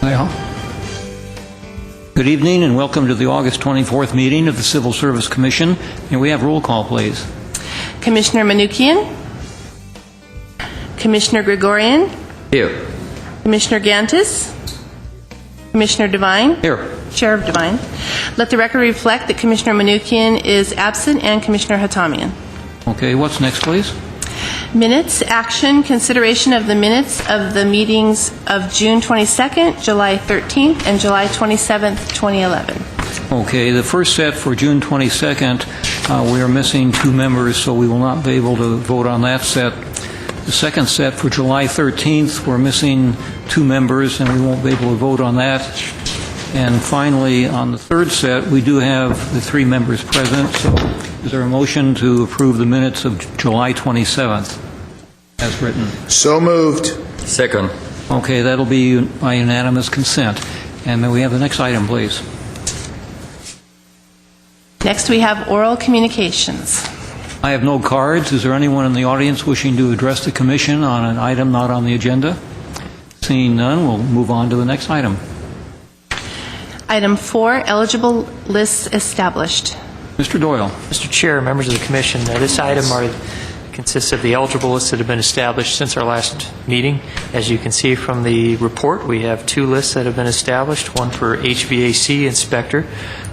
Good evening and welcome to the August 24th meeting of the Civil Service Commission. And we have roll call, please. Commissioner Manukian, Commissioner Gregorian, Here. Commissioner Gantis, Commissioner Devine, Here. Chair of Devine. Let the record reflect that Commissioner Manukian is absent and Commissioner Hatamian. Okay, what's next, please? Minutes, action, consideration of the minutes of the meetings of June 22nd, July 13th, and July 27th, 2011. Okay, the first set for June 22nd, we are missing 2 members, so we will not be able to vote on that set. The second set for July 13th, we're missing 2 members, and we won't be able to vote on that. And finally, on the third set, we do have the 3 members present, so is there a motion to approve the minutes of July 27th as written? So moved. Second. Okay, that'll be by unanimous consent. And may we have the next item, please? Next, we have oral communications. I have no cards. Is there anyone in the audience wishing to address the Commission on an item not on the agenda? Seeing none, we'll move on to the next item. Item 4, eligible lists established. Mr. Doyle. Mr. Chair, members of the Commission, this item consists of the eligible lists that have been established since our last meeting. As you can see from the report, we have 2 lists that have been established, one for HVAC inspector,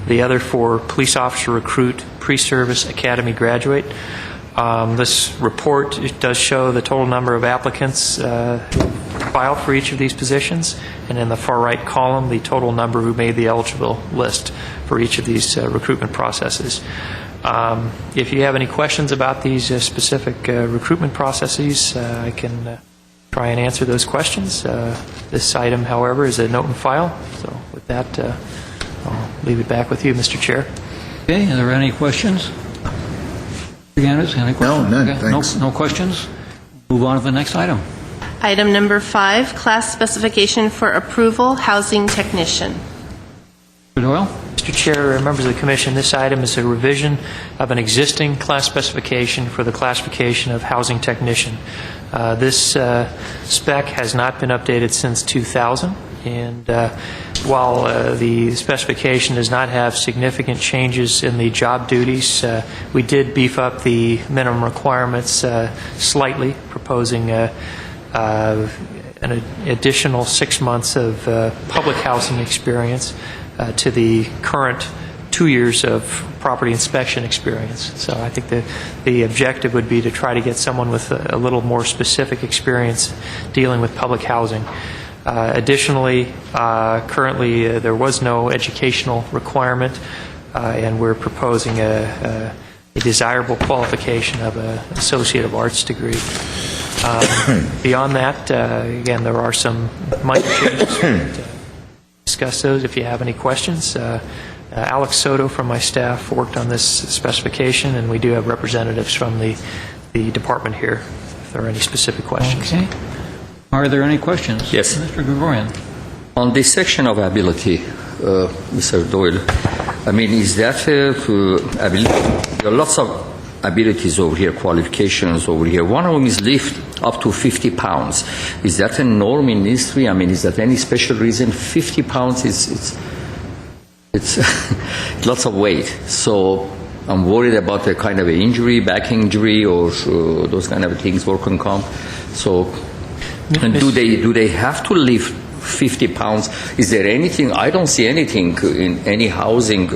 the other for police officer recruit, pre-service academy graduate. This report does show the total number of applicants filed for each of these positions, and in the far right column, the total number who made the eligible list for each of these recruitment processes. If you have any questions about these specific recruitment processes, I can try and answer those questions. This item, however, is a note and file, so with that, I'll leave it back with you, Mr. Chair. Okay, are there any questions? Any questions? No, none, Okay, thanks. No questions? Move on to the next item. Item number 5, class specification for approval, housing technician. Mr. Doyle? Mr. Chair, members of the Commission, this item is a revision of an existing class specification for the classification of housing technician. This spec has not been updated since 2000, and while the specification does not have significant changes in the job duties, we did beef up the minimum requirements slightly, proposing an additional 6 months of public housing experience to the current 2 years of property inspection experience. So I think the objective would be to try to get someone with a little more specific experience dealing with public housing. Additionally, currently there was no educational requirement, and we're proposing a desirable qualification of an Associate of Arts degree. Beyond that, again, there are some minor changes. Discuss those if you have any questions. Alex Soto from my staff worked on this specification, and we do have representatives from the department here if there are any specific questions. Okay. Are there any questions? Yes. Mr. Gregorian. On this section of ability, Mr. Doyle, I mean, is that ability? There are lots of abilities over here, qualifications over here. One of them is lift up to 50 pounds. Is that a norm in industry? I mean, is that any special reason? 50 pounds it's lots of weight. So I'm worried about a kind of an injury, back injury, or those kind of things, working comp. So, and do they have to lift 50 pounds? Is there anything? I don't see anything in any housing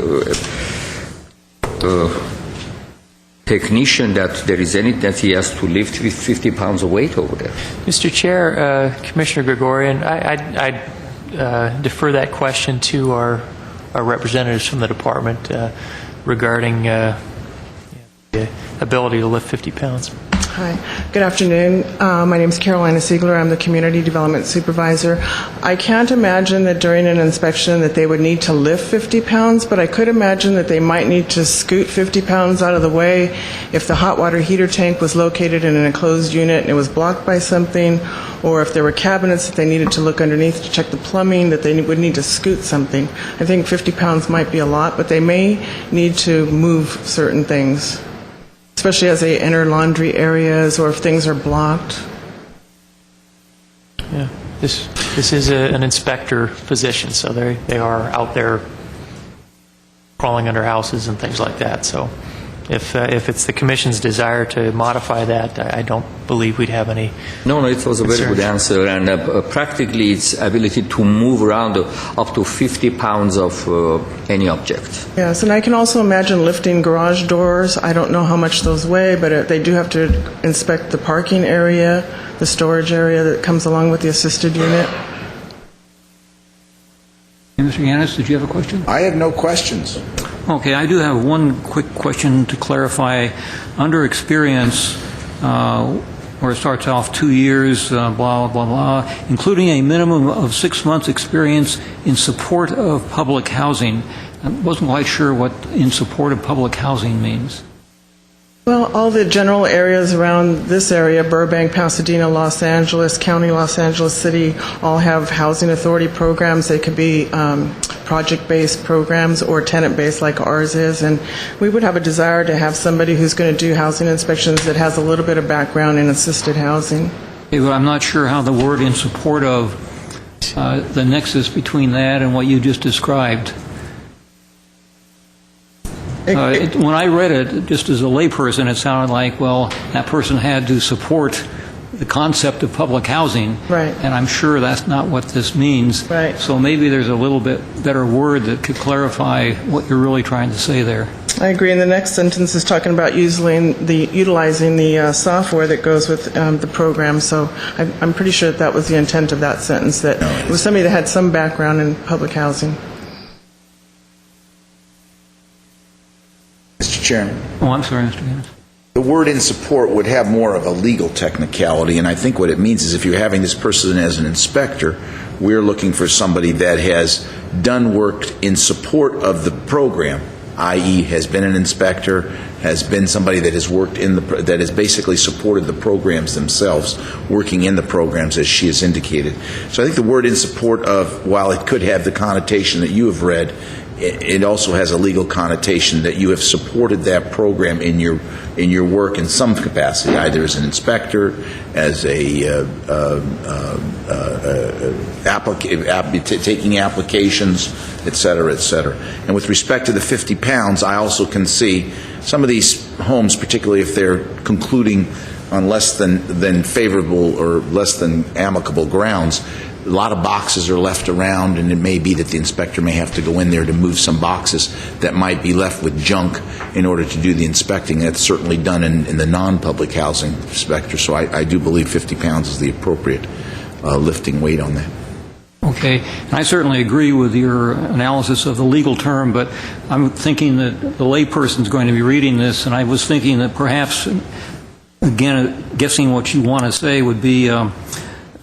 technician that there is any that he has to lift 50 pounds of weight over there. Mr. Chair, Commissioner Gregorian, I'd defer that question to our representatives from the department regarding the ability to lift 50 pounds. Hi, good afternoon. My name is Carolina Siegler. I'm the Community Development Supervisor. I can't imagine that during an inspection that they would need to lift 50 pounds, but I could imagine that they might need to scoot 50 pounds out of the way if the hot water heater tank was located in an enclosed unit and it was blocked by something, or if there were cabinets that they needed to look underneath to check the plumbing, that they would need to scoot something. I think 50 pounds might be a lot, but they may need to move certain things, especially as they enter laundry areas or if things are blocked. Yeah, this This is an inspector position, so they are out there crawling under houses and things like that. So if it's the commission's desire to modify that, I don't believe we'd have any. No, it was a very good answer. And practically, its ability to move around up to 50 pounds of any object. Yes, and I can also imagine lifting garage doors. I don't know how much those weigh, but they do have to inspect the parking area, the storage area that comes along with the assisted unit. Hey, Mr. Yanis, did you have a question? I have no questions. Okay, I do have one quick question to clarify. Under experience, where it starts off 2 years, blah, blah, blah, including a minimum of 6 months experience in support of public housing. I wasn't quite sure what in support of public housing means. Well, all the general areas around this area, Burbank, Pasadena, Los Angeles, County, Los Angeles City, all have housing authority programs. They could be project-based programs or tenant-based like ours is. And we would have a desire to have somebody who's going to do housing inspections that has a little bit of background in assisted housing. Okay, but I'm not sure how the word in support of, the nexus between that and what you just described. When I read it, just as a layperson, it sounded like, well, that person had to support the concept of public housing. Right. And I'm sure that's not what this means. Right. So maybe there's a little bit better word that could clarify what you're really trying to say there. I agree. And the next sentence is talking about utilizing the software that goes with the program. So I'm pretty sure that was the intent of that sentence, that it was somebody that had some background in public housing. Mr. Chairman, Oh, I'm sorry, Mr. Yanis. the word in support would have more of a legal technicality, and I think what it means is if you're having this person as an inspector, we're looking for somebody that has done work in support of the program, i.e. has been an inspector, has been somebody that has worked that has basically supported the programs themselves, working in the programs as she has indicated. So I think the word in support of, while it could have the connotation that you have read, it also has a legal connotation that you have supported that program in your work in some capacity, either as an inspector, as a taking applications, et cetera, et cetera. And with respect to the 50 pounds, I also can see some of these homes, particularly if they're concluding on less than favorable or less than amicable grounds, a lot of boxes are left around, and it may be that the inspector may have to go in there to move some boxes that might be left with junk in order to do the inspecting. That's certainly done in the non-public housing sector, so I do believe 50 pounds is the appropriate lifting weight on that. Okay, and I certainly agree with your analysis of the legal term, but I'm thinking that the layperson's going to be reading this, and I was thinking that perhaps, again, guessing what you want to say would be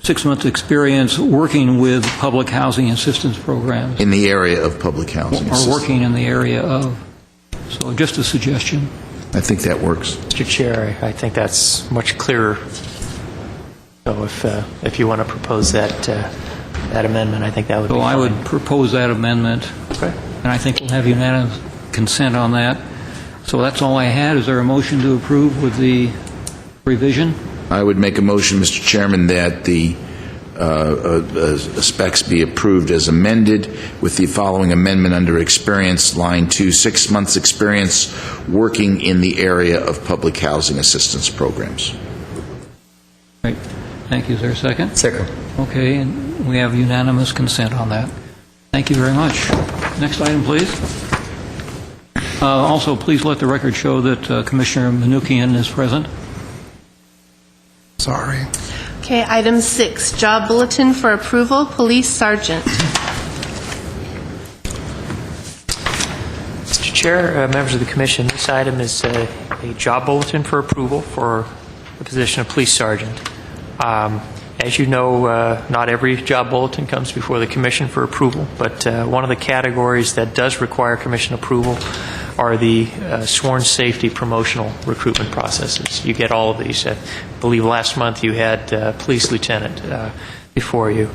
6 months experience working with public housing assistance programs. In the area of public housing. Or working in the area of. So just a suggestion. I think that works. Mr. Chair, I think that's much clearer. So if you want to propose that amendment, I think that would be So I fine. would propose that amendment. Okay. And I think we'll have unanimous consent on that. So that's all I had. Is there a motion to approve with the revision? I would make a motion, Mr. Chairman, that the specs be approved as amended with the following amendment under experience, line 2, 6 months experience working in the area of public housing assistance programs. Right. Thank you. Is there a second? Second. Okay, and we have unanimous consent on that. Thank you very much. Next item, please. Also, please let the record show that Commissioner Manukian is present. Sorry. Okay, item 6, job bulletin for approval, police sergeant. Mr. Chair, members of the Commission, this item is a job bulletin for approval for the position of police sergeant. As you know, not every job bulletin comes before the Commission for approval, but one of the categories that does require Commission approval are the sworn safety promotional recruitment processes. You get all of these. I believe last month you had police lieutenant before you.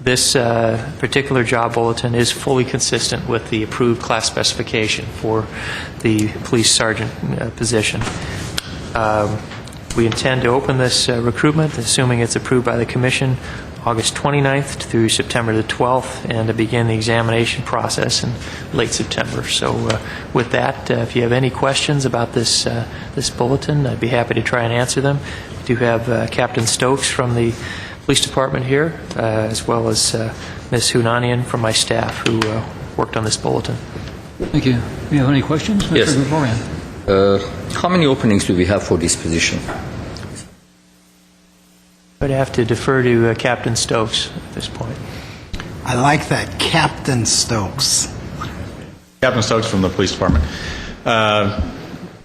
This particular job bulletin is fully consistent with the approved class specification for the police sergeant position. We intend to open this recruitment, assuming it's approved by the Commission, August 29th through September the 12th, and to begin the examination process in late September. So with that, if you have any questions about this bulletin, I'd be happy to try and answer them. We do have Captain Stokes from the police department here, as well as Ms. Hunanian from my staff who worked on this bulletin. Thank you. Do you have any questions, Mr. Yes. Gregorian? How many openings do we have for this position? I'd have to defer to Captain Stokes at this point. I like that, Captain Stokes. Captain Stokes from the police department.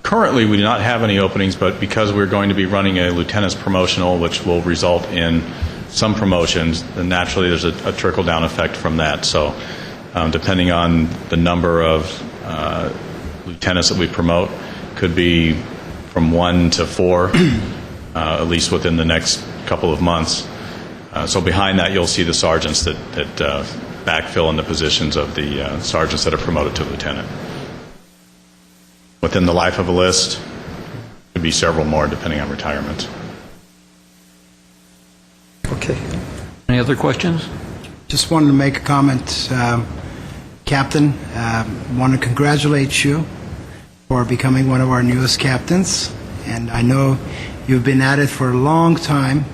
Currently, we do not have any openings, but because we're going to be running a lieutenant's promotional, which will result in some promotions, then naturally there's a trickle-down effect from that. So depending on the number of lieutenants that we promote, could be from 1 to 4, at least within the next couple of months. So behind that, you'll see the sergeants that backfill in the positions of the sergeants that are promoted to lieutenant. Within the life of a list, could be several more depending on retirement. Okay. Any other questions? Just wanted to make a comment. Captain, want to congratulate you for becoming one of our newest captains. And I know you've been at it for a long time.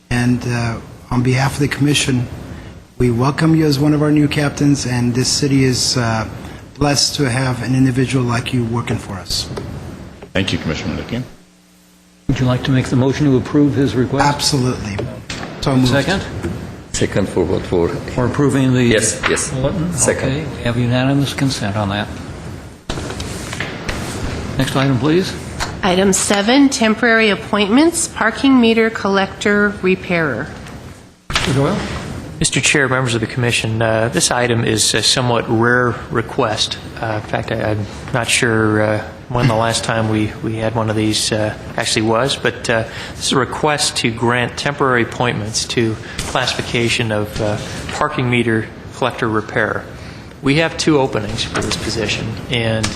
And on behalf of the commission, we welcome you as one of our new captains, and this city is blessed to have an individual like you working for us. Thank you, Commissioner Nickian. Would you like to make the motion to approve his request? Absolutely. So moved. Second? Second for what? For For approving the yes. bulletin? Second. Okay, we have unanimous consent on that. Next item, please. Item 7, temporary appointments, parking meter collector repairer. Mr. Doyle? Mr. Chair, members of the Commission, this item is a somewhat rare request. In fact, I'm not sure when the last time we had one of these actually was, but this is a request to grant temporary appointments to classification of parking meter collector repairer. We have 2 openings for this position, and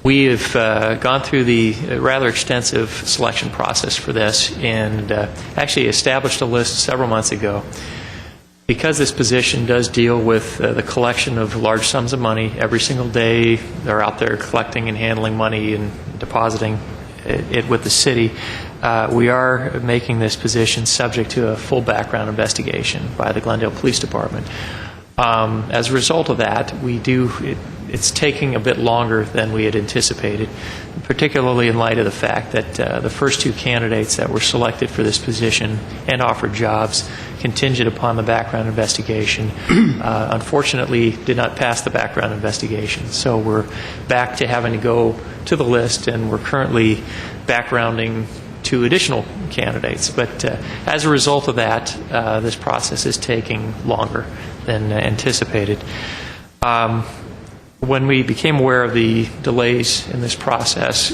we have gone through the rather extensive selection process for this and actually established a list several months ago. Because this position does deal with the collection of large sums of money every single day, they're out there collecting and handling money and depositing it with the city, we are making this position subject to a full background investigation by the Glendale Police Department. As a result of that, it's taking a bit longer than we had anticipated, particularly in light of the fact that the first 2 candidates that were selected for this position and offered jobs contingent upon the background investigation unfortunately did not pass the background investigation. So we're back to having to go to the list, and we're currently backgrounding 2 additional candidates. But as a result of that, this process is taking longer than anticipated. When we became aware of the delays in this process,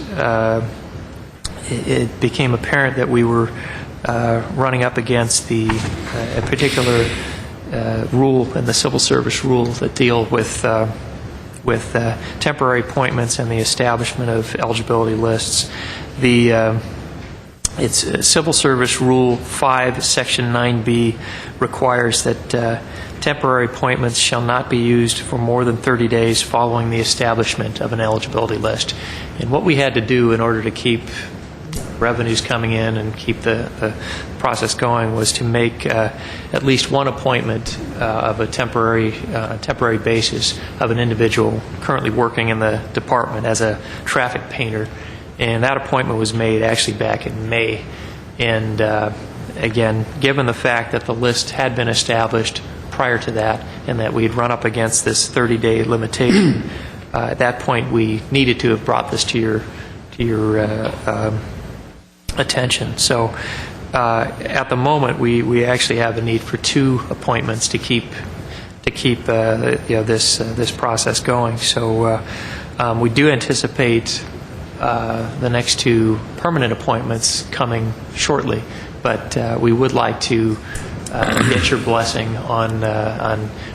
it became apparent that we were running up against a particular rule in the civil service rules that deal with temporary appointments and the establishment of eligibility lists. It's Civil Service Rule 5, Section 9B requires that temporary appointments shall not be used for more than 30 days following the establishment of an eligibility list. And what we had to do in order to keep revenues coming in and keep the process going was to make at least one appointment of a temporary basis of an individual currently working in the department as a traffic painter. And that appointment was made actually back in May. And again, given the fact that the list had been established prior to that and that we'd run up against this 30-day limitation, at that point we needed to have brought this to your attention. So at the moment we actually have a need for 2 appointments to keep this process going. So we do anticipate the next 2 permanent appointments coming shortly, but we would like to get your blessing on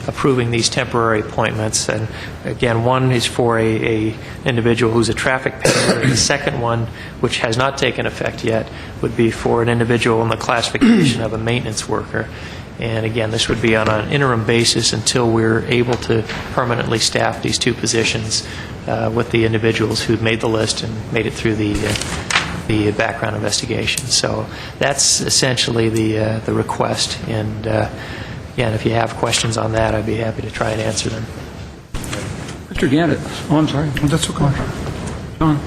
approving these temporary appointments. And again, one is for a individual who's a traffic painter. The second one, which has not taken effect yet, would be for an individual in the classification of a maintenance worker. And again, this would be on an interim basis until we're able to permanently staff these two positions with the individuals who made the list and made it through the background investigation. So that's essentially the request. And again, if you have questions on that, I'd be happy to try and answer them. Mr. Gannett. Oh, I'm sorry. That's okay. John.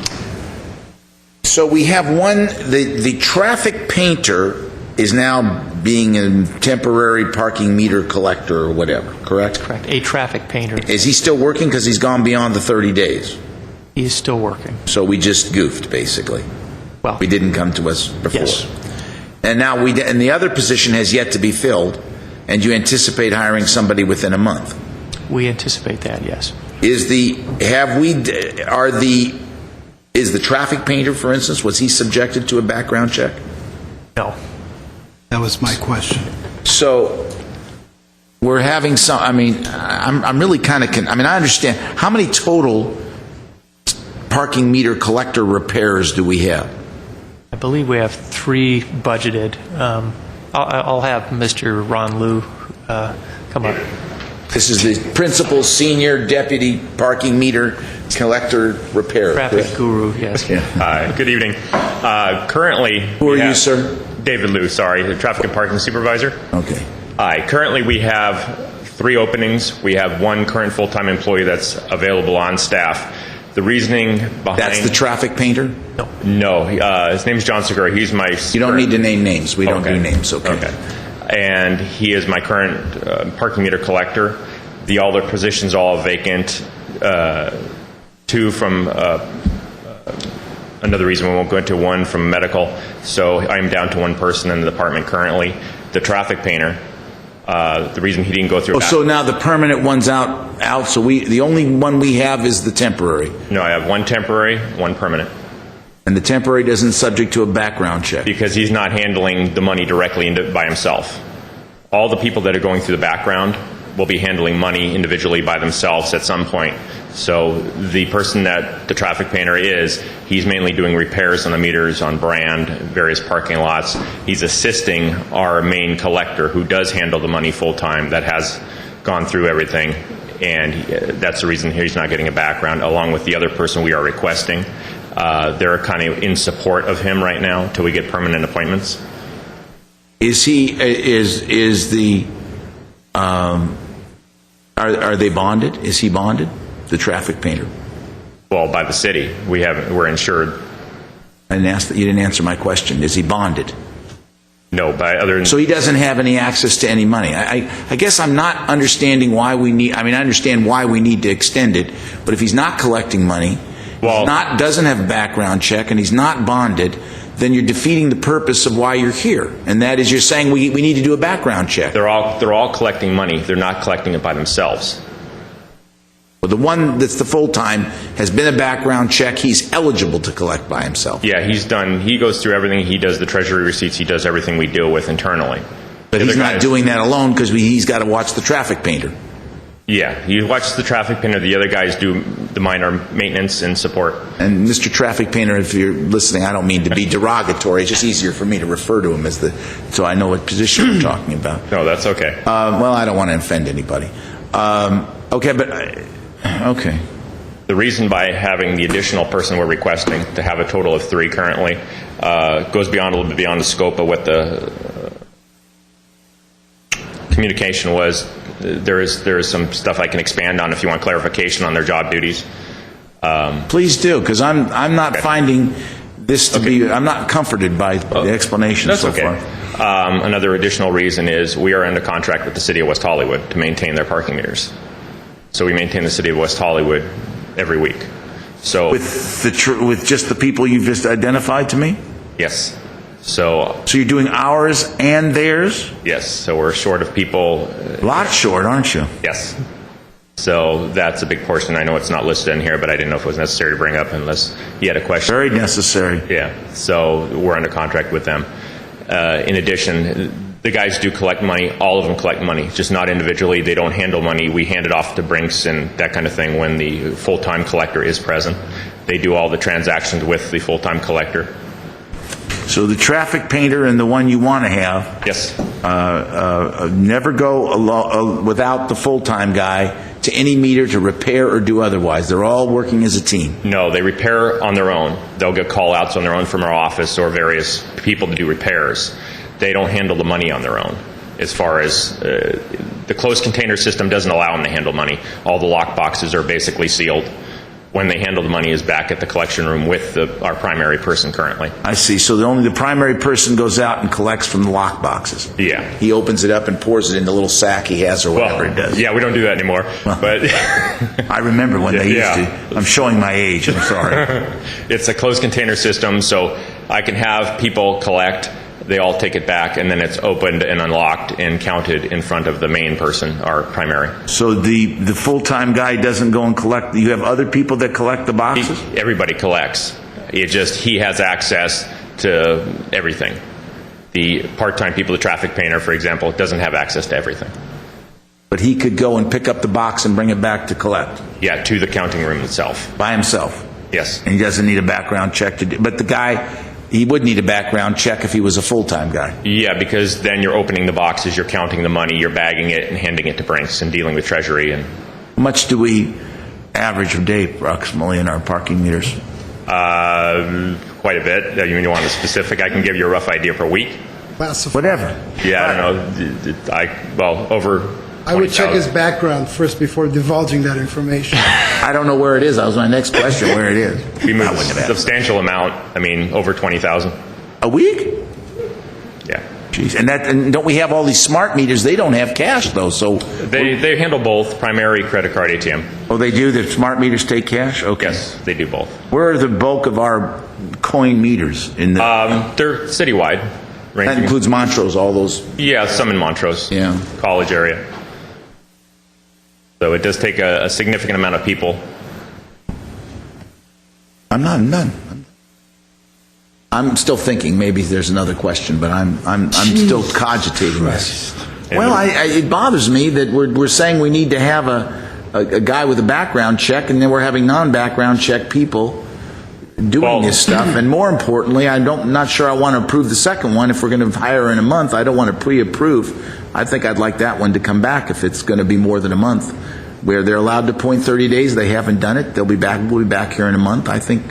So we have one, the traffic painter is now being a temporary parking meter collector or whatever, correct? Correct. A traffic painter. Is he still working because he's gone beyond the 30 days? He's still working. So we just goofed, basically. Well, We didn't come to us before. yes. And now and the other position has yet to be filled, and you anticipate hiring somebody within a month. We anticipate that, yes. Is the traffic painter, for instance, was he subjected to a background check? No. That was my question. So we're having some, I'm really kind of, I understand. How many total parking meter collector repairs do we have? I believe we have 3 budgeted. I'll have Mr. Ron Liu come up. This is the principal, senior, deputy parking meter collector repair. Traffic guru, yes. Hi, good evening. Currently... Who are you, sir? David Liu, sorry, the traffic and parking supervisor. Okay. Hi, currently we have 3 openings. We have 1 current full-time employee that's available on staff. The reasoning behind... That's the traffic painter? No, his name's John Segura. He's my... You don't need to name names. We don't do names, okay. And he is my current parking meter collector. The other positions all vacant. 2 from another reason we won't go into, 1 from medical. So I'm down to 1 person in the department currently. The traffic painter. The reason he didn't go through... So now the permanent one's out. So the only one we have is the temporary. No, I have 1 temporary, 1 permanent. And the temporary doesn't subject to a background check. Because he's not handling the money directly by himself. All the people that are going through the background will be handling money individually by themselves at some point. So the person that the traffic painter is, he's mainly doing repairs on the meters, on Brand, various parking lots. He's assisting our main collector who does handle the money full-time, that has gone through everything. And that's the reason he's not getting a background, along with the other person we are requesting. They're kind of in support of him right now till we get permanent appointments. Is the are they bonded? Is he bonded? The traffic painter? Well, by the city. We're insured. You didn't answer my question. Is he bonded? No, by other than... So he doesn't have any access to any money. I guess I'm not understanding why we need... I understand why we need to extend it, but if he's not collecting money, doesn't have a background check, and he's not bonded, then you're defeating the purpose of why you're here. And that is, you're saying we need to do a background check. They're all collecting money. They're not collecting it by themselves. Well, the one that's the full-time has been a background check. He's eligible to collect by himself. Yeah, he goes through everything. He does the treasury receipts. He does everything we deal with internally. But he's not doing that alone because he's got to watch the traffic painter. Yeah, he watches the traffic painter. The other guys do the minor maintenance and support. And Mr. Traffic Painter, if you're listening, I don't mean to be derogatory. It's just easier for me to refer to him so I know what position we're talking about. No, that's okay. Well, I don't want to offend anybody. Okay. The reason by having the additional person we're requesting to have a total of 3 currently goes a little bit beyond the scope of what the communication was. There is some stuff I can expand on if you want clarification on their job duties. Please do, because I'm not finding this to be... I'm not comforted by the explanation so far. Another additional reason is we are under contract with the City of West Hollywood to maintain their parking meters. So we maintain the City of West Hollywood every week. So with just the people you've just identified to me? Yes. So you're doing ours and theirs? Yes. So we're short of people. A lot short, aren't you? Yes. So that's a big portion. I know it's not listed in here, but I didn't know if it was necessary to bring up unless you had a question. Very necessary. Yeah. So we're under contract with them. In addition, the guys do collect money. All of them collect money, just not individually. They don't handle money. We hand it off to Brinks and that kind of thing when the full-time collector is present. They do all the transactions with the full-time collector. So the traffic painter and the one you want to have... Yes. never go without the full-time guy to any meter to repair or do otherwise. They're all working as a team. No, they repair on their own. They'll get call-outs on their own from our office or various people to do repairs. They don't handle the money on their own. As far as the closed container system doesn't allow them to handle money. All the lock boxes are basically sealed. When they handle the money is back at the collection room with our primary person currently. I see. So the primary person goes out and collects from the lock boxes. Yeah. He opens it up and pours it in the little sack he has or whatever he does. Yeah, we don't do that anymore. But I remember when they used to. I'm showing my age. I'm sorry. It's a closed container system, so I can have people collect. They all take it back, and then it's opened and unlocked and counted in front of the main person, our primary. So the full-time guy doesn't go and collect. You have other people that collect the boxes? Everybody collects. He has access to everything. The part-time people, the traffic painter, for example, doesn't have access to everything. But he could go and pick up the box and bring it back to collect? Yeah, to the counting room itself. By himself? Yes. And he doesn't need a background check to do. But the guy, he would need a background check if he was a full-time guy. Yeah, because then you're opening the boxes, you're counting the money, you're bagging it and handing it to Brinks and dealing with Treasury. And how much do we average a day approximately in our parking meters? Quite a bit. You want a specific? I can give you a rough idea per week. Whatever. Yeah, I don't know. Over I would check his background first before divulging that information. I don't know where it is. That was my next question, where it is. We moved a substantial amount. Over 20,000. A week? Yeah. Jeez. And don't we have all these smart meters? They don't have cash, though. So They handle both, primary, credit card, ATM. Oh, they do? The smart meters take cash? Okay. Yes, they do both. Where are the bulk of our coin meters? They're citywide. That includes Montrose, all those? Yeah, some in Montrose. Yeah. College area. So it does take a significant amount of people. I'm still thinking. Maybe there's another question, but I'm still cogitating this. Well, it bothers me that we're saying we need to have a guy with a background check, and then we're having non-background check people doing this stuff. And more importantly, I'm not sure I want to approve the second one. If we're going to hire in a month, I don't want to pre-approve. I think I'd like that one to come back if it's going to be more than a month. Where they're allowed to appoint 30 days, they haven't done it. We'll be back here in a month. I think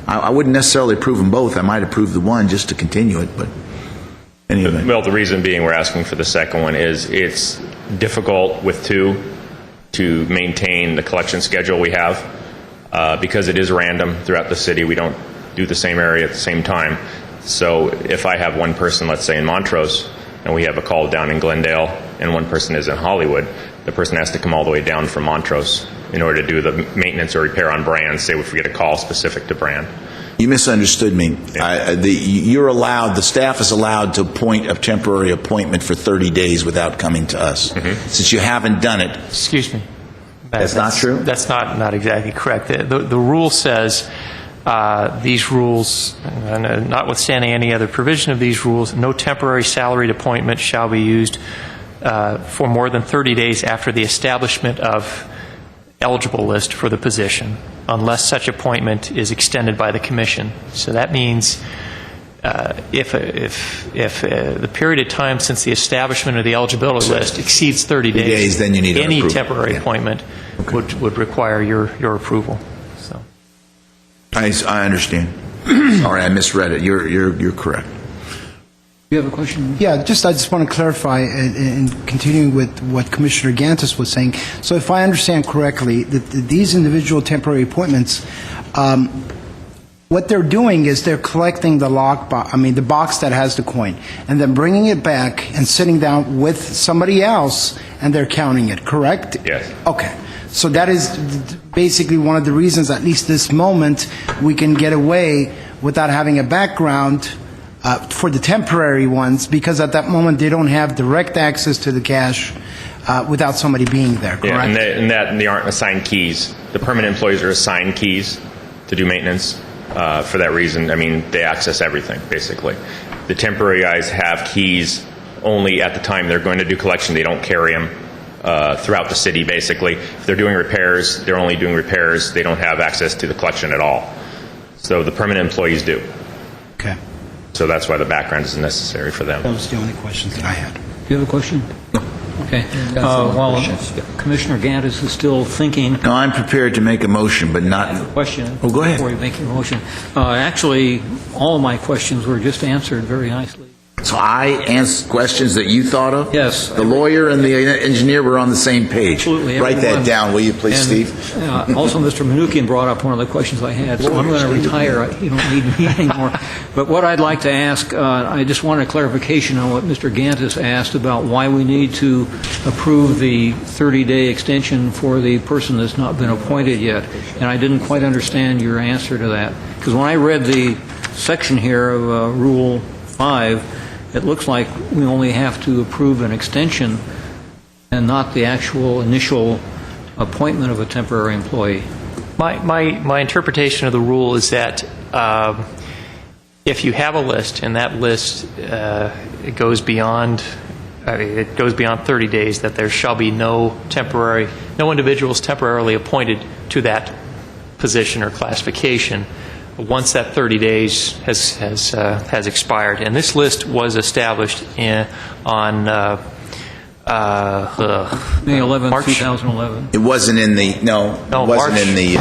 I wouldn't necessarily approve them both. I might approve the one just to continue it, but anyway. Well, the reason being we're asking for the second one is it's difficult with two to maintain the collection schedule we have because it is random throughout the city. We don't do the same area at the same time. So if I have one person, let's say in Montrose, and we have a call down in Glendale, and one person is in Hollywood, the person has to come all the way down from Montrose in order to do the maintenance or repair on Brand, say if we get a call specific to Brand. You misunderstood me. Yeah. The staff is allowed to appoint a temporary appointment for 30 days without coming to us. Mm-hmm. Since you haven't done it. Excuse me. That's not true? That's not exactly correct. The rule says these rules, notwithstanding any other provision of these rules, no temporary salaried appointment shall be used for more than 30 days after the establishment of eligible list for the position, unless such appointment is extended by the commission. So that means if the period of time since the establishment of the eligibility list exceeds 30 days, then you need any temporary appointment would require your approval. So I understand. Sorry, I misread it. You're correct. You have a question? Yeah, I just want to clarify, and continuing with what Commissioner Gantis was saying. So if I understand correctly, that these individual temporary appointments, what they're doing is they're collecting the the box that has the coin, and then bringing it back and sitting down with somebody else, and they're counting it, correct? Yes. Okay. So that is basically one of the reasons, at least this moment, we can get away without having a background for the temporary ones, because at that moment they don't have direct access to the cash without somebody being there, correct? Yeah, and they aren't assigned keys. The permanent employees are assigned keys to do maintenance. For that reason, they access everything, basically. The temporary guys have keys only at the time they're going to do collection. They don't carry them throughout the city, basically. If they're doing repairs, they're only doing repairs. They don't have access to the collection at all. So the permanent employees do. Okay. So that's why the background is necessary for them. That was the only questions that I had. Do you have a question? No. Okay. While Commissioner Gantis is still thinking, No, I'm prepared to make a motion, but not... question. Oh, go ahead. Before you make your motion. Actually, all of my questions were just answered very nicely. So I asked questions that you thought of? Yes. The lawyer and the engineer were on the same page. Absolutely. Write that everyone. down, will you, please, And, Steve? Also, Mr. Manukian brought up one of the questions I had, so I'm going to retire. You don't need me anymore. But what I'd like to ask, I just wanted a clarification on what Mr. Gantis asked about why we need to approve the 30-day extension for the person that's not been appointed yet. And I didn't quite understand your answer to that. Because when I read the section here of Rule 5, it looks like we only have to approve an extension and not the actual initial appointment of a temporary employee. My interpretation of the rule is that if you have a list and that list it goes beyond 30 days, that there shall be no individuals temporarily appointed to that position or classification once that 30 days has expired. And this list was established on May 11, 2011. It wasn't in the... No, it wasn't March, in the...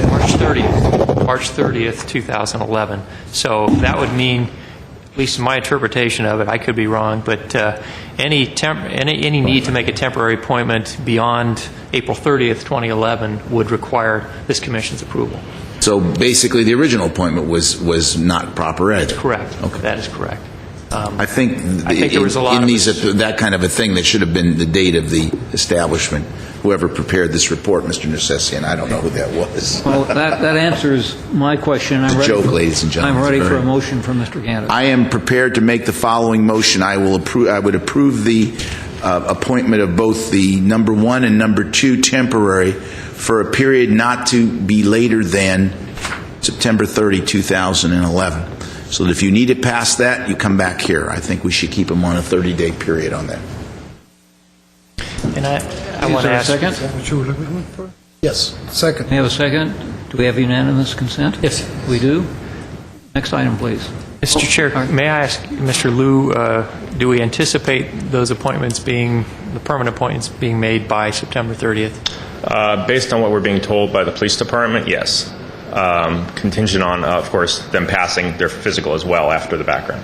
March 30th, 2011. So that would mean, at least in my interpretation of it, I could be wrong, but any need to make a temporary appointment beyond April 30th, 2011 would require this Commission's approval. So basically, the original appointment was not proper either. Correct. Okay. That is correct. I think there was a lot in of these, that kind of a thing, that should have been the date of the establishment. Whoever prepared this report, Mr. Necessian, I don't know who that was. Well, that answers my question. It's a joke, ladies and gentlemen. I'm ready It's for a very- motion from Mr. Gantis. I am prepared to make the following motion. I would approve the appointment of both the number 1 and number 2 temporary for a period not to be later than September 30, 2011. So that if you need it past that, you come back here. I think we should keep them on a 30-day period on that. And I Is want to there a ask... second? Yes, second. May I have a second? Do we have unanimous consent? Yes. We do? Next item, please. Mr. Chair, may I ask Mr. Liu, do we anticipate those appointments the permanent appointments being made by September 30th? Based on what we're being told by the police department, yes. Contingent on, of course, them passing their physical as well after the background.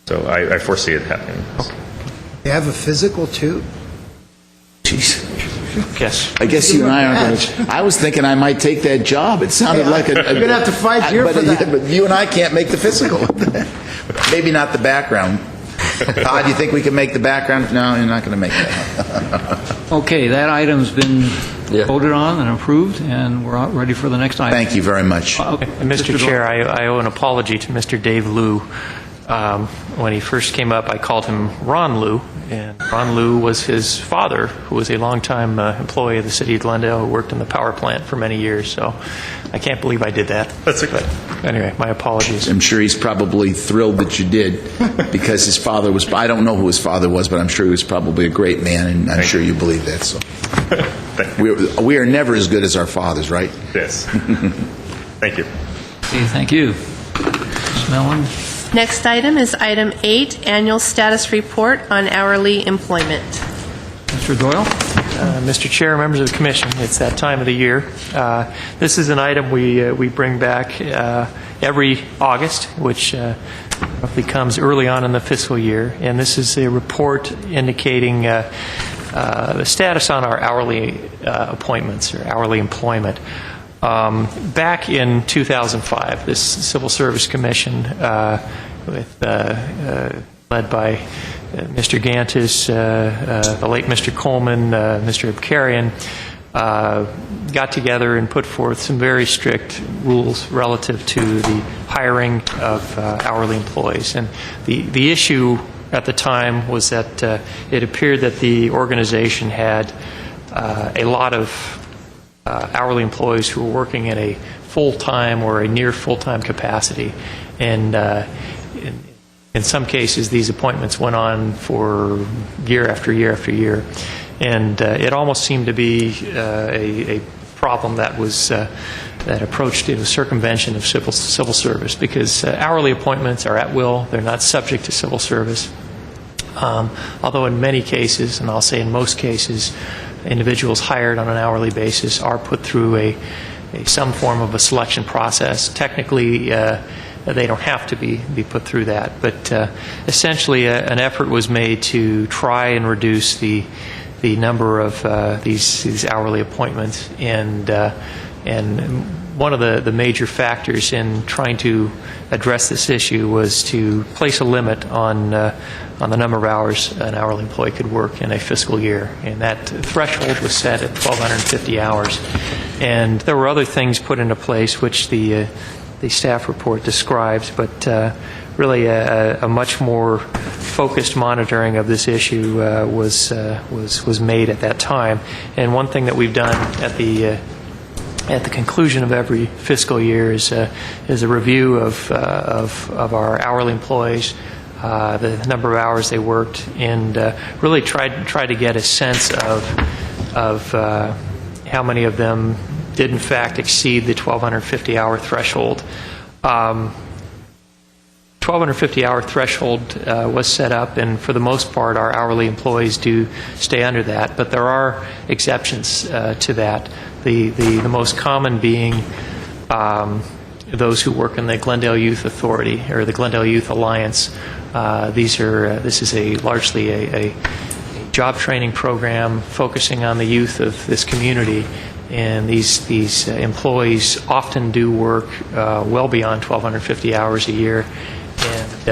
So I foresee it happening. Okay. You have a physical, too? Jeez. Yes. I guess you and I aren't going to... I was thinking I might take that job. It sounded like a... You're going to have to fight here for that. But you and I can't make the physical. Maybe not the background. Todd, you think we can make the background? No, you're not going to make that. Okay, that item's been Yeah. voted on and approved, and we're ready for the next item. Thank you very much. Okay. And Mr. Chair, I owe an apology to Mr. Dave Liu. When he first came up, I called him Ron Liu, and Ron Liu was his father, who was a longtime employee of the city of Glendale, who worked in the power plant for many years. So I can't believe I did that. That's okay. But anyway, my apologies. I'm sure he's probably thrilled that you did, because his father was... I don't know who his father was, but I'm sure he was probably a great man, and I'm sure you believe that. So we are never as good as our fathers, right? Yes. Thank you. Okay, thank you. Ms. Mellon? Next item is item 8, annual status report on hourly employment. Mr. Doyle? Mr. Chair, members of the Commission, it's that time of the year. This is an item we bring back every August, which roughly comes early on in the fiscal year. And this is a report indicating the status on our hourly appointments or hourly employment. Back in 2005, this Civil Service Commission, led by Mr. Gantis, the late Mr. Coleman, Mr. Abkarian, got together and put forth some very strict rules relative to the hiring of hourly employees. And the issue at the time was that it appeared that the organization had a lot of hourly employees who were working in a full-time or a near full-time capacity. And in some cases, these appointments went on for year after year after year. And it almost seemed to be a problem that was that approached a circumvention of civil service, because hourly appointments are at will. They're not subject to civil service. Although in many cases, and I'll say in most cases, individuals hired on an hourly basis are put through some form of a selection process. Technically, they don't have to be put through that, but essentially an effort was made to try and reduce the number of these hourly appointments, and one of the major factors in trying to address this issue was to place a limit on the number of hours an hourly employee could work in a fiscal year, and that threshold was set at 1,250 hours. And there were other things put into place which the staff report describes, but really a much more focused monitoring of this issue was made at that time. And one thing that we've done at the conclusion of every fiscal year is a review of our hourly employees, the number of hours they worked, and really try to get a sense of how many of them did in fact exceed the 1,250-hour threshold. 1,250-hour threshold was set up, and for the most part, our hourly employees do stay under that. But there are exceptions to that. The most common being those who work in the Glendale Youth Authority or the Glendale Youth Alliance. This is largely a job training program focusing on the youth of this community. And these employees often do work well beyond 1,250 hours a year, and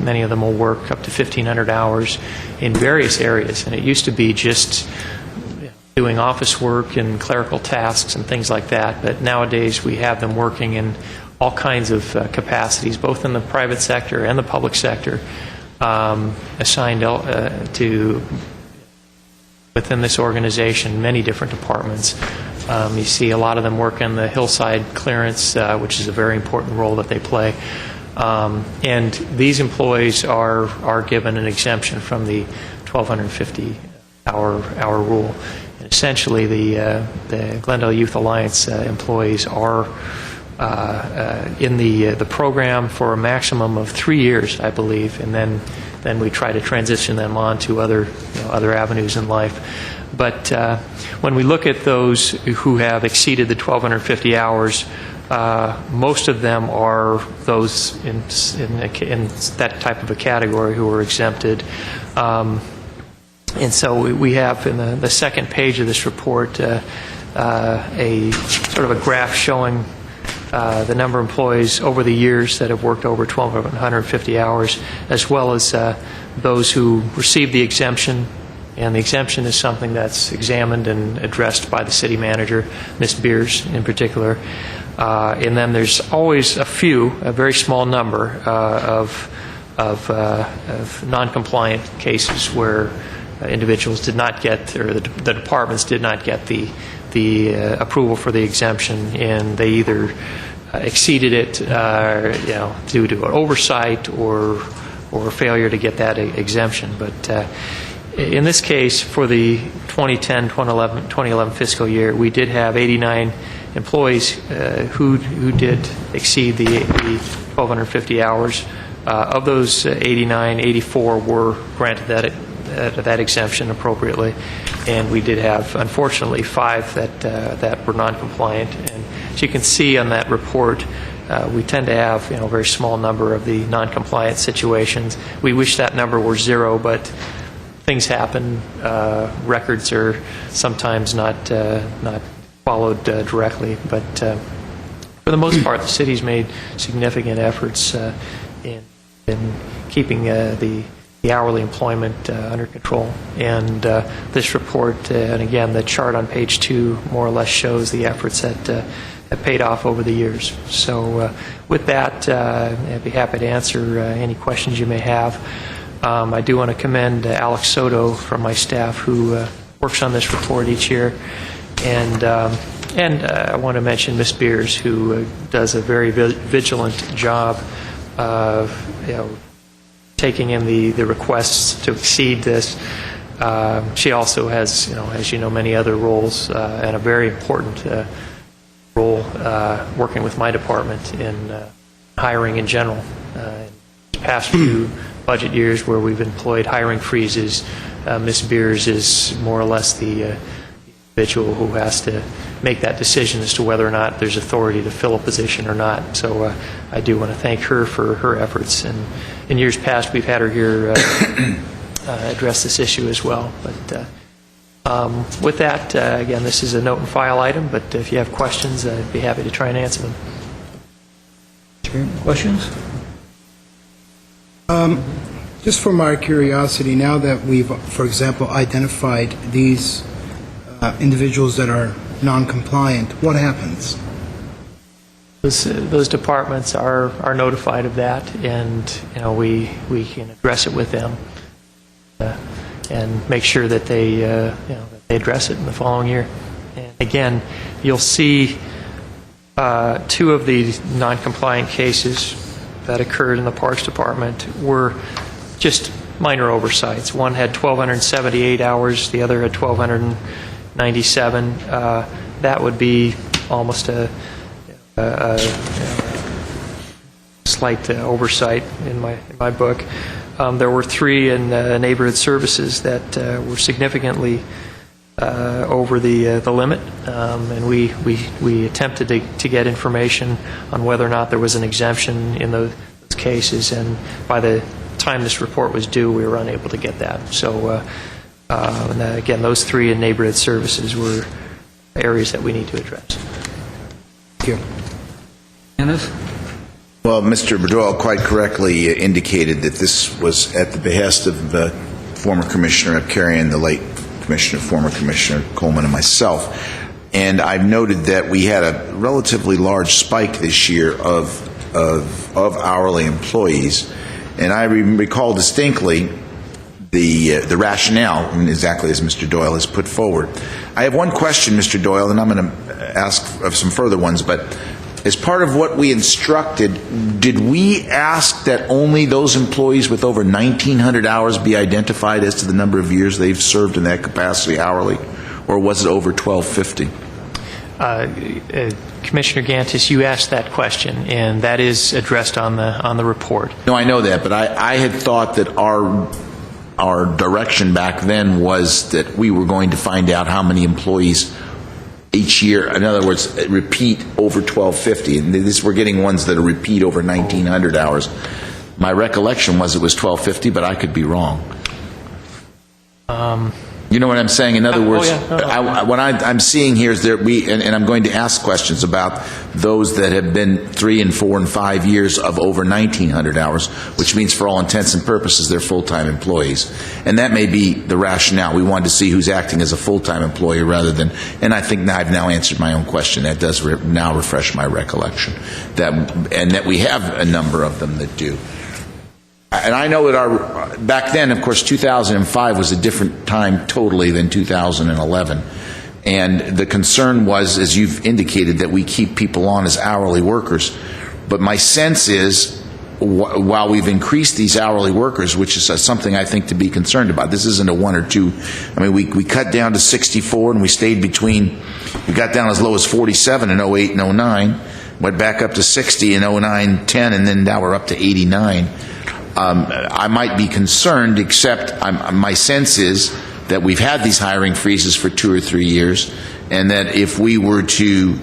many of them will work up to 1,500 hours in various areas. And it used to be just doing office work and clerical tasks and things like that, but nowadays we have them working in all kinds of capacities, both in the private sector and the public sector, assigned to within this organization, many different departments. You see a lot of them work in the hillside clearance, which is a very important role that they play. And these employees are given an exemption from the 1,250-hour rule. And essentially, the Glendale Youth Alliance employees are in the program for a maximum of 3 years, I believe, and then we try to transition them on to other avenues in life. But when we look at those who have exceeded the 1,250 hours, most of them are those in that type of a category who are exempted. And so we have in the second page of this report a sort of a graph showing the number of employees over the years that have worked over 1,250 hours, as well as those who received the exemption. And the exemption is something that's examined and addressed by the city manager, Ms. Beers in particular. And then there's always a very small number of non-compliant cases where individuals did not get, or the departments did not get the approval for the exemption, and they either exceeded it, due to an oversight or failure to get that exemption. But in this case, for the 2010-2011 fiscal year, we did have 89 employees who did exceed the 1,250 hours. Of those 89, 84 were granted that exemption appropriately, and we did have, unfortunately, 5 that were non-compliant. And as you can see on that report, we tend to have a very small number of the non-compliant situations. We wish that number were 0, but things happen. Records are sometimes not followed directly, but for the most part, the city's made significant efforts in keeping the hourly employment under control. And this report, and again, the chart on page 2 more or less shows the efforts that have paid off over the years. So with that, I'd be happy to answer any questions you may have. I do want to commend Alex Soto from my staff, who works on this report each year. And I want to mention Ms. Beers, who does a very vigilant job of taking in the requests to exceed this. She also has, as you know, many other roles and a very important role working with my department in hiring in general, past few budget years where we've employed hiring freezes. Ms. Beers is more or less the individual who has to make that decision as to whether or not there's authority to fill a position or not. So I do want to thank her for her efforts. And in years past, we've had her here address this issue as well. But with that, again, this is a note and file item, but if you have questions, I'd be happy to try and answer them. Questions? Just for my curiosity, now that we've, for example, identified these individuals that are non-compliant, what happens? Those departments are notified of that, and we can address it with them and make sure that they that they address it in the following year. And again, you'll see 2 of the non-compliant cases that occurred in the Parks Department were just minor oversights. One had 1,278 hours, the other had 1,297. That would be almost a slight oversight in my book. There were 3 in neighborhood services that were significantly over the limit, and we attempted to get information on whether or not there was an exemption in those cases, and by the time this report was due, we were unable to get that. So and again, those 3 in neighborhood services were areas that we need to address. Thank you. Kenneth? Well, Mr. Doyle quite correctly indicated that this was at the behest of the former Commissioner Abkarian, the late former Commissioner Coleman, and myself. And I've noted that we had a relatively large spike this year of hourly employees. And I recall distinctly the rationale, exactly as Mr. Doyle has put forward. I have one question, Mr. Doyle, and I'm going to ask of some further ones, but as part of what we instructed, did we ask that only those employees with over 1,900 hours be identified as to the number of years they've served in that capacity hourly, or was it over 1,250? Commissioner Gantis, you asked that question, and that is addressed on the report. No, I know that, but I had thought that our direction back then was that we were going to find out how many employees each year, in other words, repeat over 1,250. And we're getting ones that repeat over 1,900 hours. My recollection was it was 1,250, but I could be wrong. You know what I'm saying? In other words, what I'm seeing here is that and I'm going to ask questions about those that have been 3 and 4 and 5 years of over 1,900 hours, which means for all intents and purposes they're full-time employees. And that may be the rationale. We wanted to see who's acting as a full-time employee rather than, and I think I've now answered my own question. That does now refresh my recollection, that we have a number of them that do. And I know that back then, of course, 2005 was a different time totally than 2011. And the concern was, as you've indicated, that we keep people on as hourly workers. But my sense is, while we've increased these hourly workers, which is something I think to be concerned about, this isn't a 1 or 2. I mean, we cut down to 64 and we stayed between, we got down as low as 47 in 08 and 09, went back up to 60 in 09, 10, and then now we're up to 89. I might be concerned, except my sense is that we've had these hiring freezes for 2 or 3 years, and that if we were to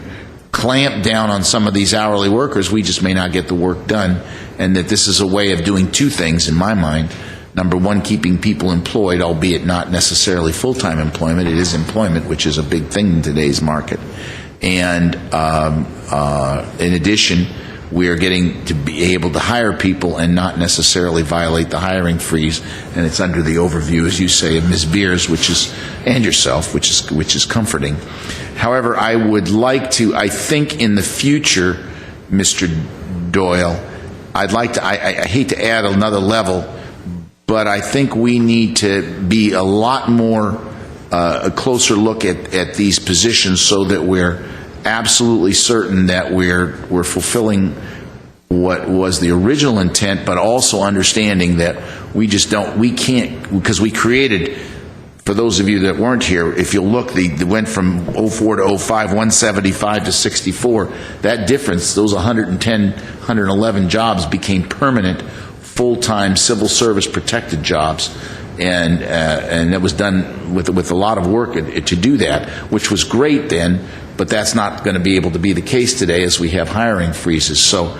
clamp down on some of these hourly workers, we just may not get the work done, and that this is a way of doing 2 things in my mind. Number 1, keeping people employed, albeit not necessarily full-time employment. It is employment, which is a big thing in today's market. And in addition, we are getting to be able to hire people and not necessarily violate the hiring freeze, and it's under the overview, as you say, of Ms. Beers, and yourself, which is comforting. However, I would like to, I think in the future, Mr. Doyle, I'd like to, I hate to add another level, but I think we need to be a lot more, a closer look at these positions so that we're absolutely certain that we're fulfilling what was the original intent, but also understanding that we can't, because we created, for those of you that weren't here, if you'll look, they went from 04 to 05, 175 to 64. That difference, those 110, 111 jobs became permanent full-time civil service protected jobs, and it was done with a lot of work to do that, which was great then, but that's not going to be able to be the case today as we have hiring freezes. So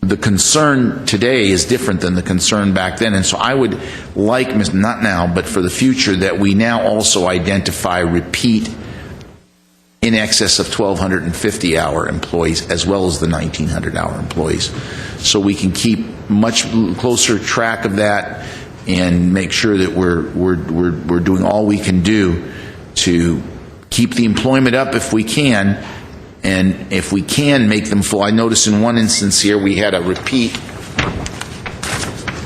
the concern today is different than the concern back then, and so I would like, not now, but for the future, that we now also identify repeat in excess of 1,250-hour employees as well as the 1,900-hour employees, so we can keep much closer track of that and make sure that we're doing all we can do to keep the employment up if we can, and if we can make them full. I noticed in one instance here we had a repeat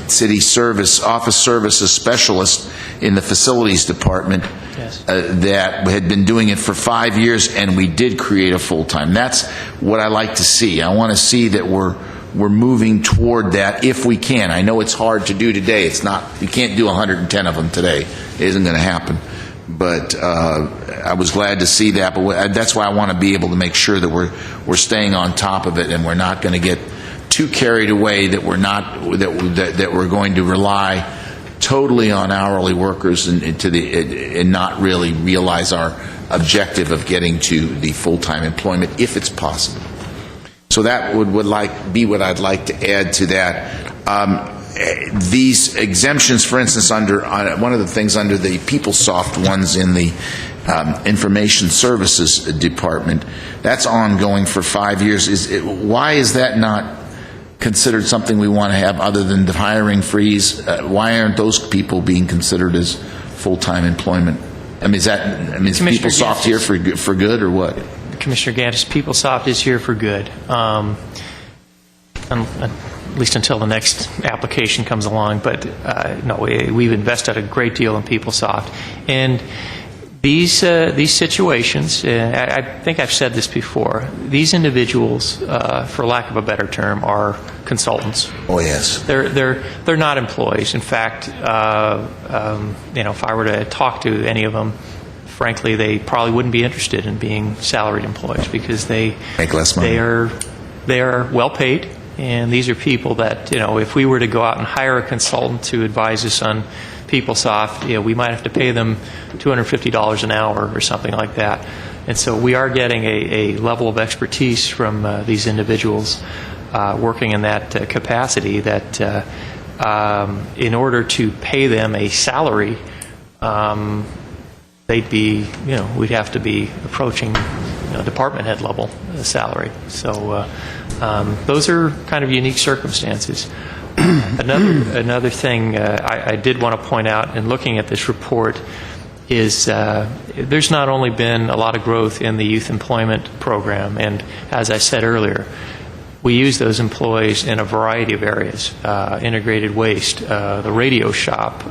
city service, office services specialist in the facilities department. Yes. That had been doing it for 5 years, and we did create a full-time. That's what I like to see. I want to see that we're moving toward that if we can. I know it's hard to do today. It's not, you can't do 110 of them today. It isn't going to happen. But I was glad to see that. But that's why I want to be able to make sure that we're staying on top of it, and we're not going to get too carried away that we're going to rely totally on hourly workers and not really realize our objective of getting to the full-time employment if it's possible. So that would be what I'd like to add to that. These exemptions, for instance, one of the things under the PeopleSoft ones in the Information Services Department, that's ongoing for 5 years. Why is that not considered something we want to have other than the hiring freeze? Why aren't those people being considered as full-time employment? I mean, is PeopleSoft here for good or what? Commissioner Gantis, PeopleSoft is here for good, at least until the next application comes along. But no, we've invested a great deal in PeopleSoft, and these situations. I think I've said this before. These individuals, for lack of a better term, are consultants. Oh yes. They're not employees. In fact, if I were to talk to any of them, frankly, they probably wouldn't be interested in being salaried employees because they make less money. They are well paid, and these are people that, if we were to go out and hire a consultant to advise us on PeopleSoft, we might have to pay them $250 an hour or something like that. And so we are getting a level of expertise from these individuals working in that capacity that in order to pay them a salary, we'd have to be approaching department head level salary. So those are kind of unique circumstances. Another thing I did want to point out in looking at this report is there's not only been a lot of growth in the youth employment program, and as I said earlier, we use those employees in a variety of areas, integrated waste, the radio shop,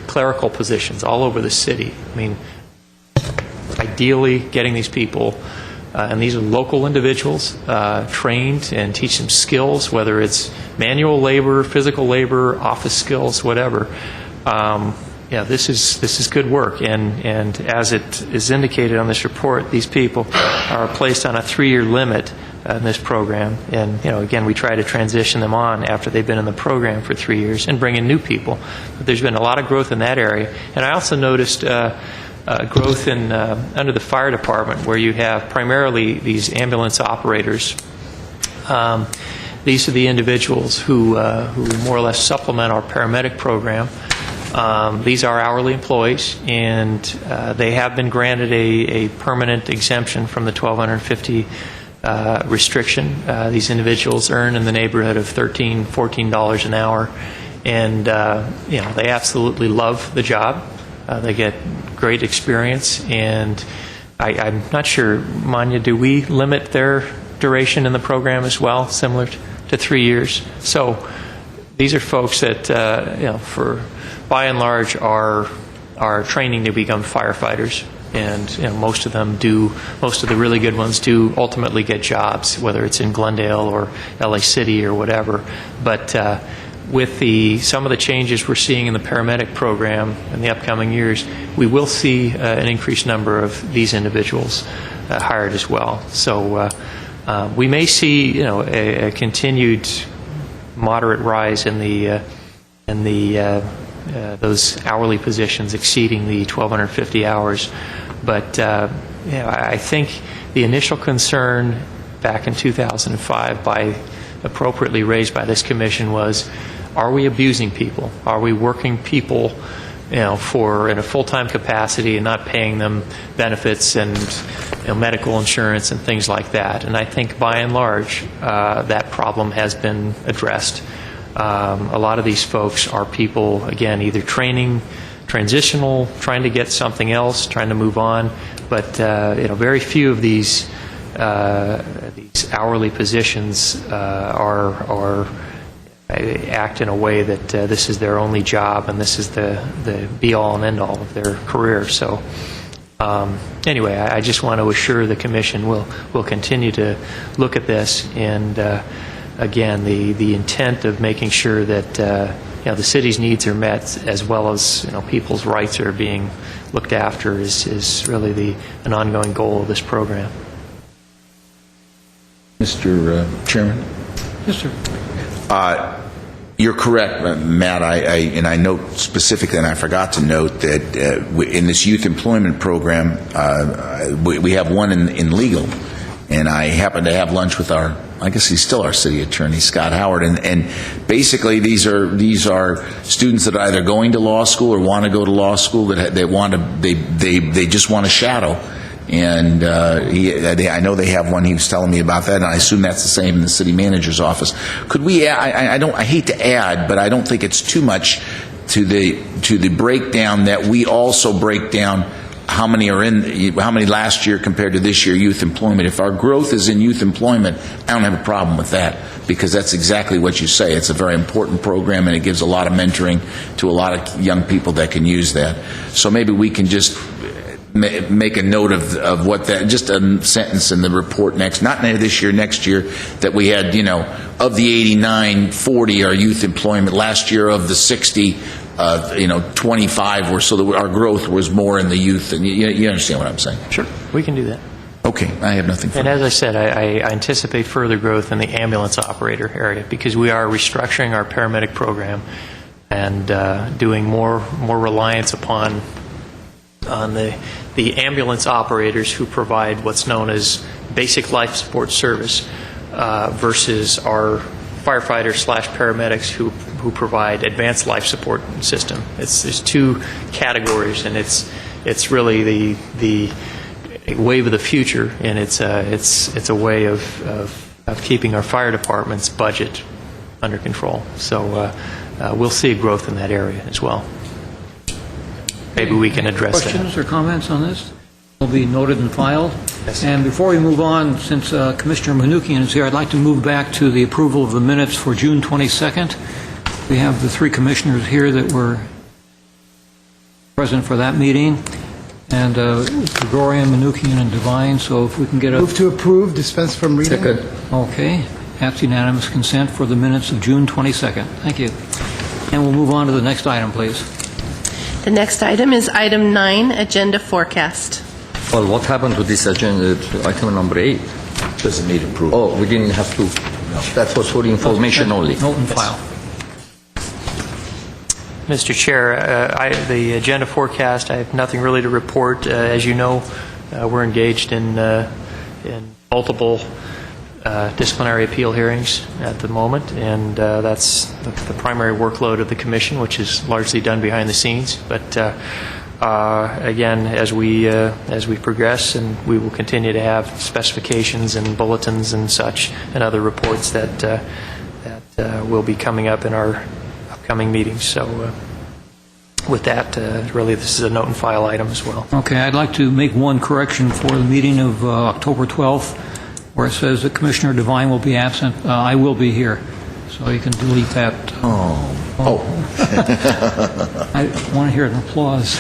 clerical positions all over the city. I mean, ideally getting these people, and these are local individuals, trained and teach them skills, whether it's manual labor, physical labor, office skills, whatever. This is good work, and as it is indicated on this report, these people are placed on a 3-year limit in this program, and again, we try to transition them on after they've been in the program for 3 years and bring in new people. But there's been a lot of growth in that area, and I also noticed growth in under the fire department, where you have primarily these ambulance operators. These are the individuals who more or less supplement our paramedic program. These are hourly employees, and they have been granted a permanent exemption from the $1,250 restriction. These individuals earn in the neighborhood of $13, $14 an hour, and they absolutely love the job. They get great experience, and I'm not sure, Manya, do we limit their duration in the program as well, similar to 3 years? So these are folks that, for by and large, are training to become firefighters, and most of them do. Most of the really good ones do ultimately get jobs, whether it's in Glendale or LA City or whatever. But with some of the changes we're seeing in the paramedic program in the upcoming years, we will see an increased number of these individuals hired as well. So we may see a continued moderate rise in those hourly positions exceeding the 1,250 hours. But I think the initial concern back in 2005, appropriately raised by this commission, was: are we abusing people? Are we working people, for in a full-time capacity and not paying them benefits and medical insurance and things like that? And I think by and large that problem has been addressed. A lot of these folks are people, again, either transitional, trying to get something else, trying to move on, but very few of these hourly positions act in a way that this is their only job and this is the be-all and end-all of their career. So anyway, I just want to assure the Commission will continue to look at this, and again, the intent of making sure that the city's needs are met as well as people's rights are being looked after is really an ongoing goal of this program. Mr. Chairman? Yes, sir. You're correct, Matt. I note specifically, and I forgot to note that in this youth employment program, we have one in legal, and I happened to have lunch with I guess he's still our city attorney, Scott Howard, and basically these are students that are either going to law school or want to go to law school, that they just want to shadow. And I know they have one. He was telling me about that, and I assume that's the same in the city manager's office. Could we add, I hate to add, but I don't think it's too much to the breakdown that we also break down how many last year compared to this year youth employment. If our growth is in youth employment, I don't have a problem with that, because that's exactly what you say. It's a very important program, and it gives a lot of mentoring to a lot of young people that can use that. So maybe we can just make a note of what that, just a sentence in the report not this year, next year, that we had, of the 89, 40 are youth employment. Last year, of the 60, 25 were, so that our growth was more in the youth. And you understand what I'm saying? Sure, we can do that. Okay, I have nothing further. And as I said, I anticipate further growth in the ambulance operator area, because we are restructuring our paramedic program and doing more reliance on the ambulance operators who provide what's known as basic life support service versus our firefighters/paramedics who provide advanced life support system. There's two categories, and it's really the wave of the future, and it's a way of keeping our fire department's budget under control. So we'll see growth in that area as well. Maybe we can address questions or comments on this? Will be noted and filed. Yes. And before we move on, since Commissioner Manoukian is here, I'd like to move back to the approval of the minutes for June 22nd. We have the three commissioners here that were present for that meeting, and Gregorian, Manoukian, and Devine. So if we can get a... Move to approve, dispense from reading. Second. Okay. That's unanimous consent for the minutes of June 22nd. Thank you. And we'll move on to the next item, please. The next item is item 9, agenda forecast. Well, what happened to this agenda, to item number 8? Doesn't need approval. Oh, we didn't have to. That was for information only. Note and file. Mr. Chair, the agenda forecast, I have nothing really to report. As you know, we're engaged in multiple disciplinary appeal hearings at the moment, and that's the primary workload of the Commission, which is largely done behind the scenes. But again, as we progress, and we will continue to have specifications and bulletins and such, and other reports that will be coming up in our upcoming meetings. So with that, really, this is a note and file item as well. Okay, I'd like to make one correction for the meeting of October 12th, where it says that Commissioner Devine will be absent. I will be here, so you can delete that. I want to hear an applause.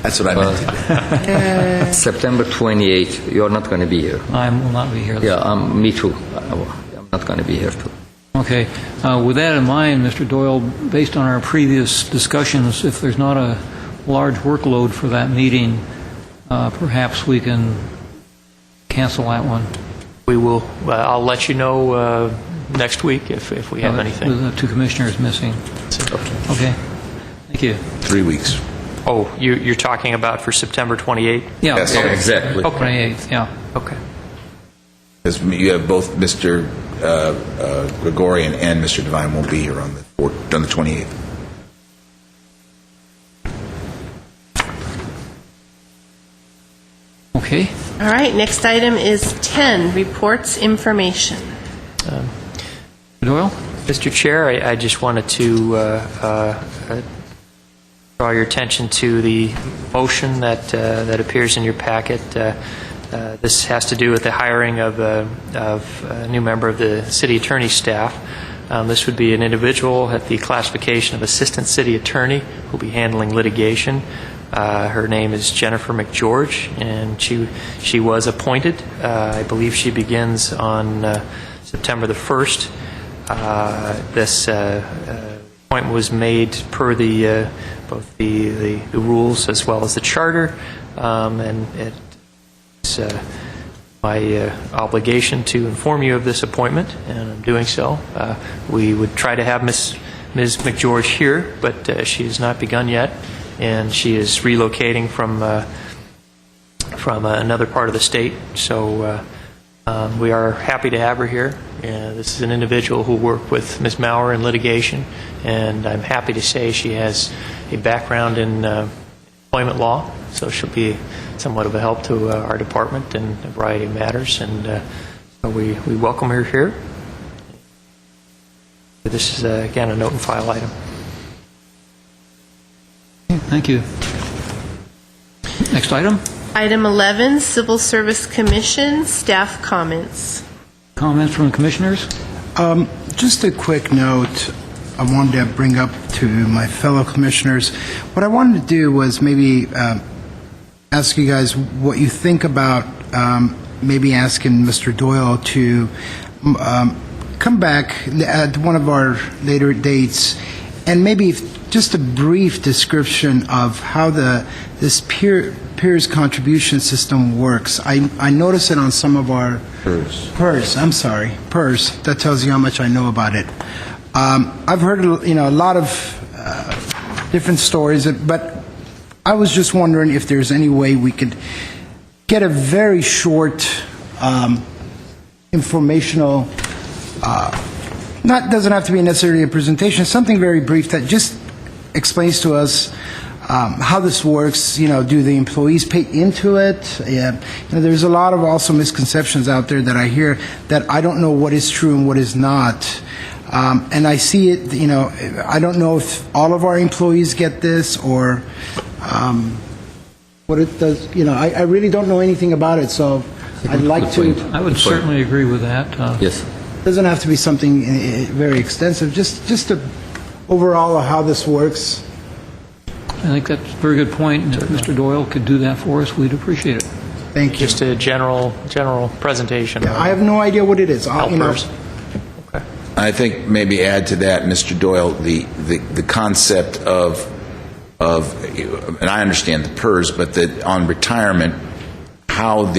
That's what I meant. September 28th, you're not going to be here. I will not be here. Yeah, me too. I'm not going to be here too. Okay. With that in mind, Mr. Doyle, based on our previous discussions, if there's not a large workload for that meeting, perhaps we can cancel that one. We will. I'll let you know next week if we have anything. With the two commissioners missing. Okay. Thank you. 3 weeks. Oh, you're talking about for September 28th? Yeah. Yes, exactly. 28th, yeah. Okay. Because you have both Mr. Gregorian and Mr. Devine won't be here on the 28th. Okay. All right, next item is 10, reports information. Doyle? Mr. Chair, I just wanted to draw your attention to the motion that appears in your packet. This has to do with the hiring of a new member of the city attorney's staff. This would be an individual at the classification of assistant city attorney who will be handling litigation. Her name is Jennifer McGeorge, and she was appointed. I believe she begins on September the 1st. This appointment was made per both the rules as well as the charter, and it's my obligation to inform you of this appointment, and I'm doing so. We would try to have Ms. McGeorge here, but she has not begun yet, and she is relocating from another part of the state. So we are happy to have her here. This is an individual who worked with Ms. Maurer in litigation, and I'm happy to say she has a background in employment law, so she'll be somewhat of a help to our department in a variety of matters, and so we welcome her here. This is, again, a note and file item. Thank you. Next item? Item 11, Civil Service Commission, staff comments. Comments from the commissioners? Just a quick note I wanted to bring up to my fellow commissioners. What I wanted to do was maybe ask you guys what you think about maybe asking Mr. Doyle to come back at one of our later dates and maybe just a brief description of how this peers contribution system works. I notice it on some of our PERS. That tells you how much I know about it. I've heard a lot of different stories, but I was just wondering if there's any way we could get a very short informational, doesn't have to be necessarily a presentation, something very brief that just explains to us how this works. Do the employees pay into it? There's a lot of also misconceptions out there that I hear that I don't know what is true and what is not. And I see it, I don't know if all of our employees get this or what it does. I really don't know anything about it, so I'd like to. I would certainly agree with that. Yes. It doesn't have to be something very extensive, just a overall of how this works. I think that's a very good point, and if Mr. Doyle could do that for us, we'd appreciate it. Thank you. Just a general presentation. Yeah, I have no idea what it is. Helpers. Okay. I think maybe add to that, Mr. Doyle, the concept of, and I understand the PERS, but that on retirement, how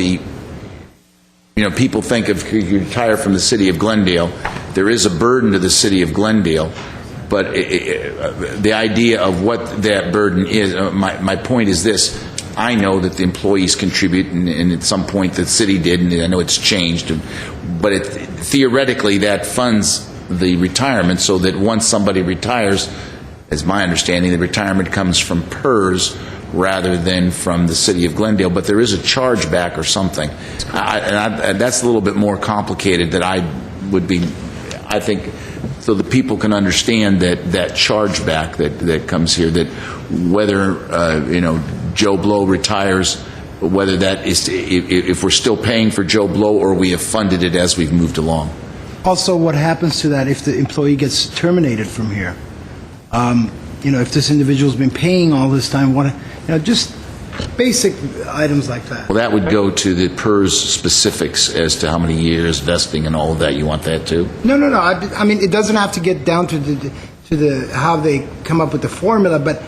people think of you retire from the city of Glendale, there is a burden to the city of Glendale, but the idea of what that burden is, my point is this: I know that the employees contribute, and at some point the city did, and I know it's changed, but theoretically that funds the retirement, so that once somebody retires, as my understanding, the retirement comes from PERS rather than from the city of Glendale, but there is a chargeback or something. And that's a little bit more complicated that I think, so that people can understand that chargeback that comes here, that whether, Joe Blow retires, whether that is, if we're still paying for Joe Blow or we have funded it as we've moved along. Also, what happens to that if the employee gets terminated from here? If this individual's been paying all this time, just basic items like that. Well, that would go to the PERS specifics as to how many years vesting and all of that. You want that too? No. I mean, it doesn't have to get down to the how they come up with the formula, but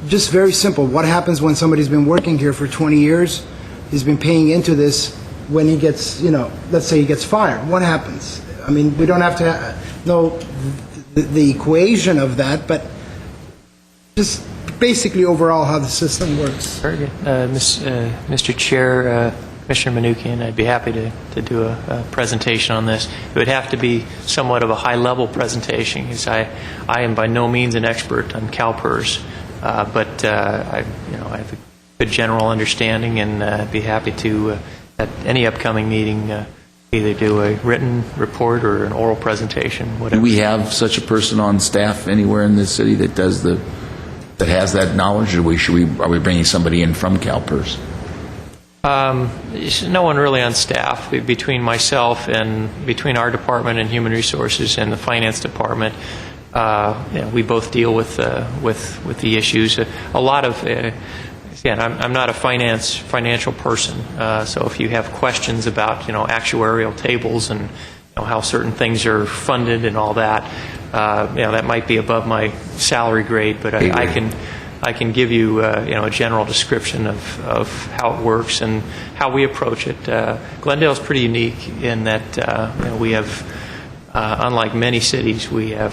just very simple. What happens when somebody's been working here for 20 years, he's been paying into this, when he gets, let's say he gets fired, what happens? I mean, we don't have to know the equation of that, but just basically overall how the system works. Very good. Mr. Chair, Commissioner Manukian, I'd be happy to do a presentation on this. It would have to be somewhat of a high-level presentation, because I am by no means an expert on CalPERS, but I have a good general understanding, and I'd be happy to, at any upcoming meeting, either do a written report or an oral presentation, whatever. Do we have such a person on staff anywhere in the city that does that has that knowledge, or are we bringing somebody in from CalPERS? No one really on staff. Between myself and between our department and Human Resources and the Finance Department, we both deal with the issues. A lot of, again, I'm not a financial person, so if you have questions about actuarial tables and how certain things are funded and all that, that might be above my salary grade, but I can give you a general description of how it works and how we approach it. Glendale is pretty unique in that we have, unlike many cities, we have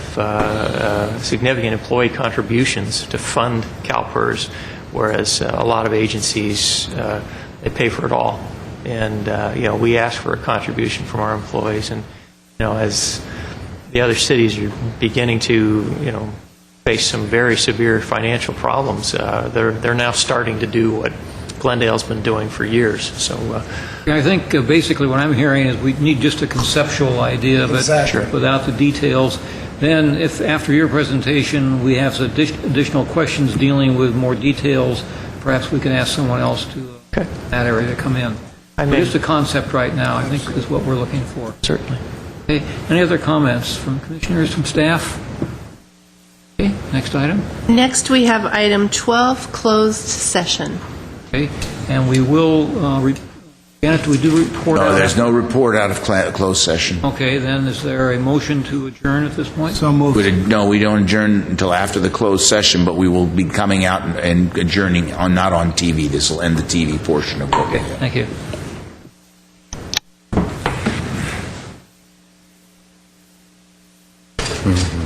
significant employee contributions to fund CalPERS, whereas a lot of agencies, they pay for it all. And we ask for a contribution from our employees, and as the other cities are beginning to face some very severe financial problems, they're now starting to do what Glendale's been doing for years. So I think basically what I'm hearing is we need just a conceptual idea, but Exactly. without the details. Then if after your presentation we have additional questions dealing with more details, perhaps we can ask someone else to that area to come in. But just a concept right now, I think, is what we're looking for. certainly. Okay. Any other comments from commissioners, from staff? Okay. Next item. Next, we have item 12, closed session. Okay. And we will, Janet, do we do report out? No, there's no report out of closed session. Okay. Then is there a motion to adjourn at this point? So moved. No, we don't adjourn until after the closed session, but we will be coming out and adjourning not on TV. This will end the TV portion of what we have. Thank you. Mm-hmm.